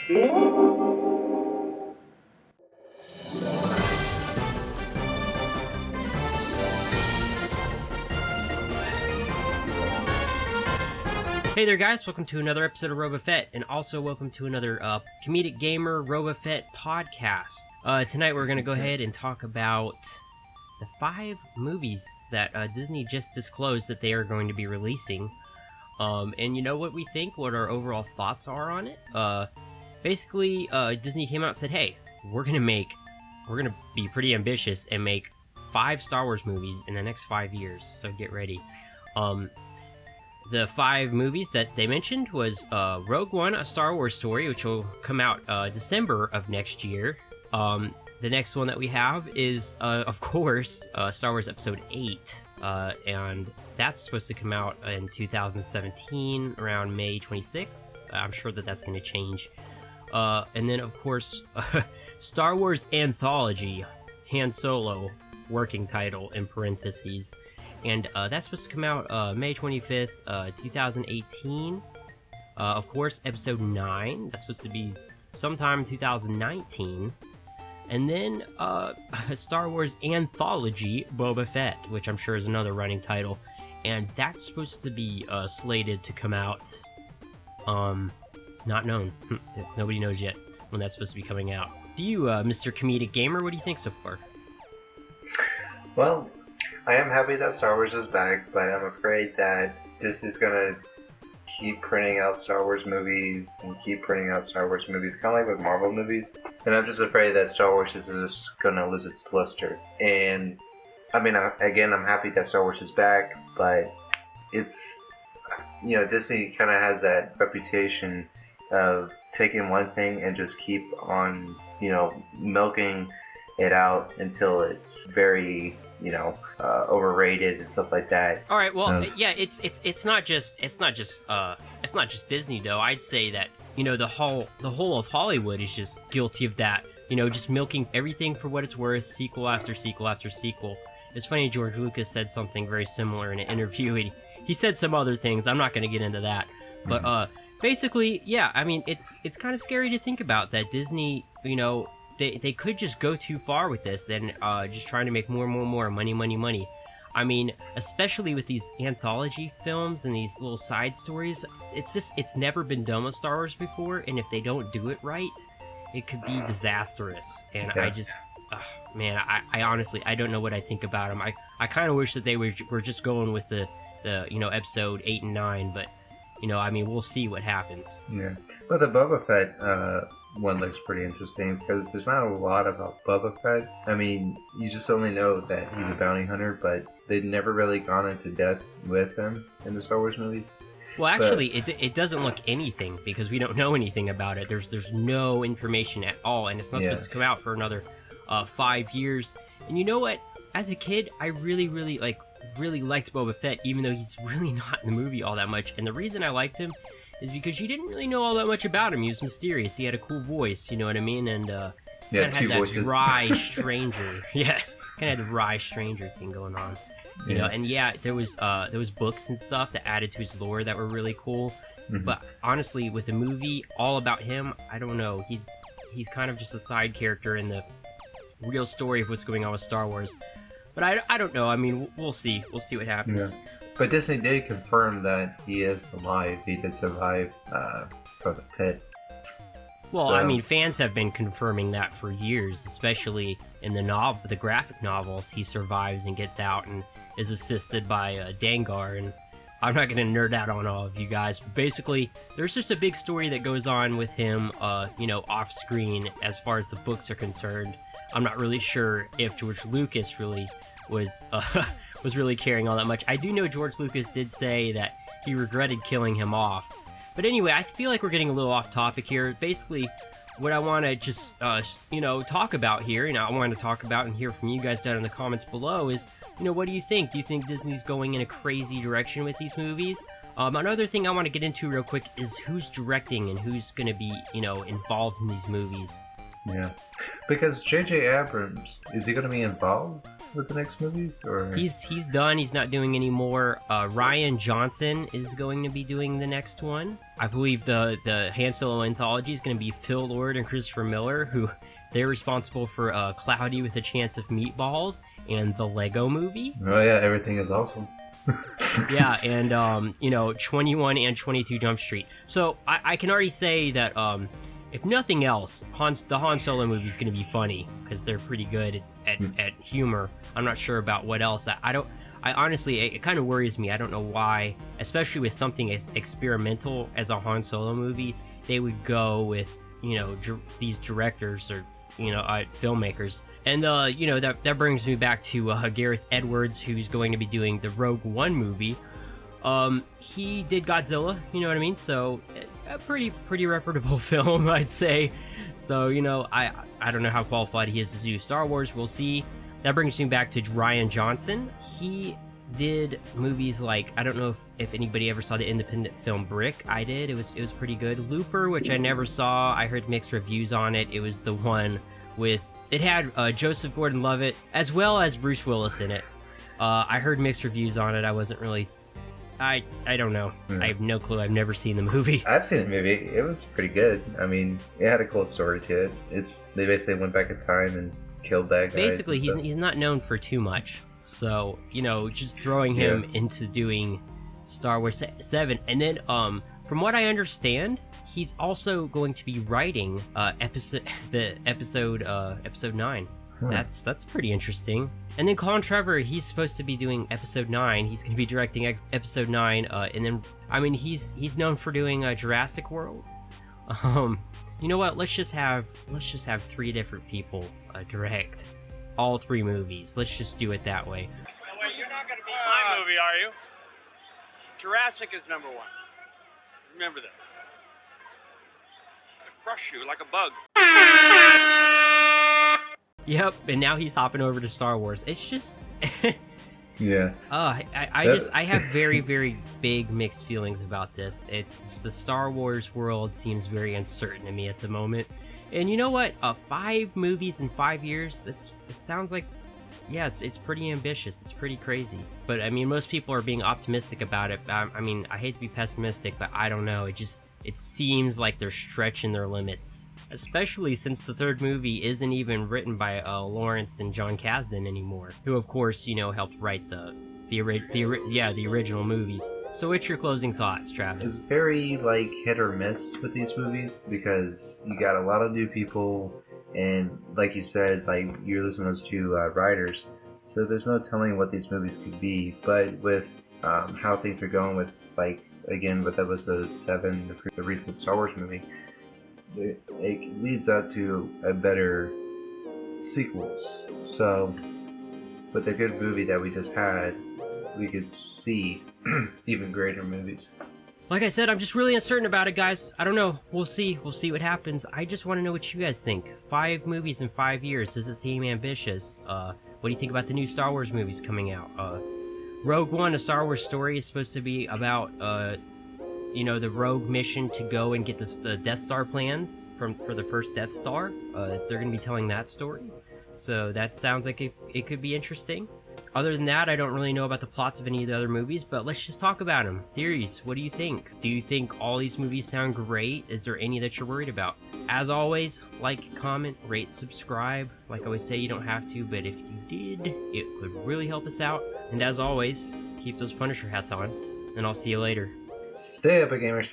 Hey there guys, welcome to another episode of RoboFett, and also welcome to another Comedic Gamer RoboFett podcast. Tonight we're going to go ahead and talk about the 5 movies that Disney just disclosed that they are going to be releasing. And you know what we think, what our overall thoughts are on it? Basically, Disney came out and said, hey, we're going to be pretty ambitious and make 5 Star Wars movies in the next 5 years, so get ready. The 5 movies that they mentioned was Rogue One, A Star Wars Story, which will come out December of next year. The next one that we have is, of course, Star Wars Episode 8, and that's supposed to come out in 2017, around May 26th. I'm sure that that's going to change. And then, of course, Star Wars Anthology, Han Solo, working title in parentheses. And that's supposed to come out May 25th, 2018. Of course, Episode 9. That's supposed to be sometime 2019. And then Star Wars Anthology Boba Fett, which I'm sure is another running title. And that's supposed to be slated to come out, not known. Nobody knows yet when that's supposed to be coming out. Do you, Mr. Comedic Gamer, what do you think so far? Well, I am happy that Star Wars is back, but I'm afraid that this is gonna keep printing out Star Wars movies and keep printing out Star Wars movies, kind of like with Marvel movies. And I'm just afraid that Star Wars is just gonna lose its luster. And I mean, again, I'm happy that Star Wars is back, but it's, you know, Disney kind of has that reputation of taking one thing and just keep on, you know, milking it out until it's very, you know, overrated and stuff like that. All right, well, yeah, it's not just Disney though. I'd say that, you know, the whole of Hollywood is just guilty of that. You know, just milking everything for what it's worth, sequel after sequel after sequel. It's funny, George Lucas said something very similar in an interview. He said some other things. I'm not going to get into that, but basically, yeah. I mean, it's kind of scary to think about that Disney, you know, they could just go too far with this and just trying to make more money. I mean, especially with these anthology films and these little side stories, it's never been done with Star Wars before, and if they don't do it right, it could be disastrous. And I just, man, I honestly, I don't know what I think about them. I kind of wish that they were just going with the you know, episode 8 and 9, but, you know, I mean, we'll see what happens. Yeah. But the Boba Fett one looks pretty interesting because there's not a lot about Boba Fett. I mean, you just only know that he's a bounty hunter, but they've never really gone into depth with him in the Star Wars movies. Well, actually, it doesn't look anything because we don't know anything about it. There's no information at all, and it's not supposed to come out for another 5 years. And you know what? As a kid, I really liked Boba Fett, even though he's really not in the movie all that much. And the reason I liked him is because you didn't really know all that much about him. He was mysterious. He had a cool voice, you know what I mean? And kind of had that wry stranger. Yeah, kind of had the wry stranger thing going on. You know, and there was books and stuff that added to his lore that were really cool. Mm-hmm. But honestly, with the movie all about him, I don't know. He's kind of just a side character in the real story of what's going on with Star Wars. But I don't know. I mean, we'll see. We'll see what happens. Yeah. But Disney did confirm that he is alive. He did survive from the pit. Well, so, I mean, fans have been confirming that for years, especially in the graphic novels. He survives and gets out and is assisted by Dengar. And I'm not going to nerd out on all of you guys. But basically, there's just a big story that goes on with him, you know, off screen as far as the books are concerned. I'm not really sure if George Lucas really was really caring all that much. I do know George Lucas did say that he regretted killing him off. But anyway, I feel like we're getting a little off topic here. Basically, what I want to just, you know, talk about here, and I want to talk about and hear from you guys down in the comments below is, you know, what do you think? Do you think Disney's going in a crazy direction with these movies? Another thing I want to get into real quick is who's directing and who's going to be, you know, involved in these movies. Yeah. Because J.J. Abrams, is he going to be involved? with the next movies? Or He's done. He's not doing any more. Ryan Johnson is going to be doing the next one. I believe the Han Solo anthology is going to be Phil Lord and Christopher Miller, who they're responsible for Cloudy with a Chance of Meatballs and the Lego Movie. Oh yeah, everything is awesome. Yeah, and 21 and 22 Jump Street. So I can already say that if nothing else, the Han Solo movie is going to be funny because they're pretty good at humor. I'm not sure about what else. I honestly, it kind of worries me. I don't know why, especially with something as experimental as a Han Solo movie, they would go with these directors or filmmakers. And that brings me back to Gareth Edwards, who's going to be doing the Rogue One movie. He did Godzilla, you know what I mean? So a pretty reputable film, I'd say. So I don't know how qualified he is to do Star Wars. We'll see. That brings me back to Ryan Johnson. He did movies like, I don't know if anybody ever saw the independent film Brick. I did. It was pretty good. Looper, which I never saw. I heard mixed reviews on it. It was the one it had Joseph Gordon-Levitt as well as Bruce Willis in it. I heard mixed reviews on it. I wasn't really. I don't know. I have no clue. I've never seen the movie. I've seen the movie. It was pretty good. I mean, it had a cool story to it. They basically went back in time and killed that guy. Basically, he's not known for too much. So just throwing him into doing Star Wars 7, and then from what I understand, he's also going to be writing episode 9. That's pretty interesting. And then Colin Trevor, he's supposed to be doing episode 9. He's going to be directing episode 9. And then, I mean, he's known for doing Jurassic World. You know what? Let's just have 3 different people direct all 3 movies. Let's just do it that way. Wait, you're not going to be my movie, are you? Jurassic is number 1. Remember that. I crush you like a bug. Yep, and now he's hopping over to Star Wars. It's just... Yeah. I have very, very big mixed feelings about this. The Star Wars world seems very uncertain to me at the moment. And you know what? 5 movies in 5 years, it sounds like... Yeah, it's pretty ambitious. It's pretty crazy. But, I mean, most people are being optimistic about it. I mean, I hate to be pessimistic, but I don't know. It seems like they're stretching their limits. Especially since the 3rd movie isn't even written by Lawrence and John Kasdan anymore. Who, of course, helped write the original movies. So what's your closing thoughts, Travis? It's very, hit or miss with these movies because you got a lot of new people. And like you said, you're listening to those 2 writers, so there's no telling what these movies could be. But with how things are going with, again, with episode 7, the recent Star Wars movie, it leads up to a better sequels. So with a good movie that we just had, we could see even greater movies. Like I said, I'm just really uncertain about it, guys. I don't know. We'll see. We'll see what happens. I just want to know what you guys think. 5 movies in 5 years. Does it seem ambitious? What do you think about the new Star Wars movies coming out? Rogue One, A Star Wars Story, is supposed to be about, the Rogue mission to go and get the Death Star plans for the first Death Star. They're going to be telling that story. So that sounds like it could be interesting. Other than that, I don't really know about the plots of any of the other movies, but let's just talk about them. Theories, what do you think? Do you think all these movies sound great? Is there any that you're worried about? As always, like, comment, rate, subscribe. Like I always say, you don't have to, but if you did, it would really help us out. And as always, keep those Punisher hats on, and I'll see you later. Stay epic, gamers.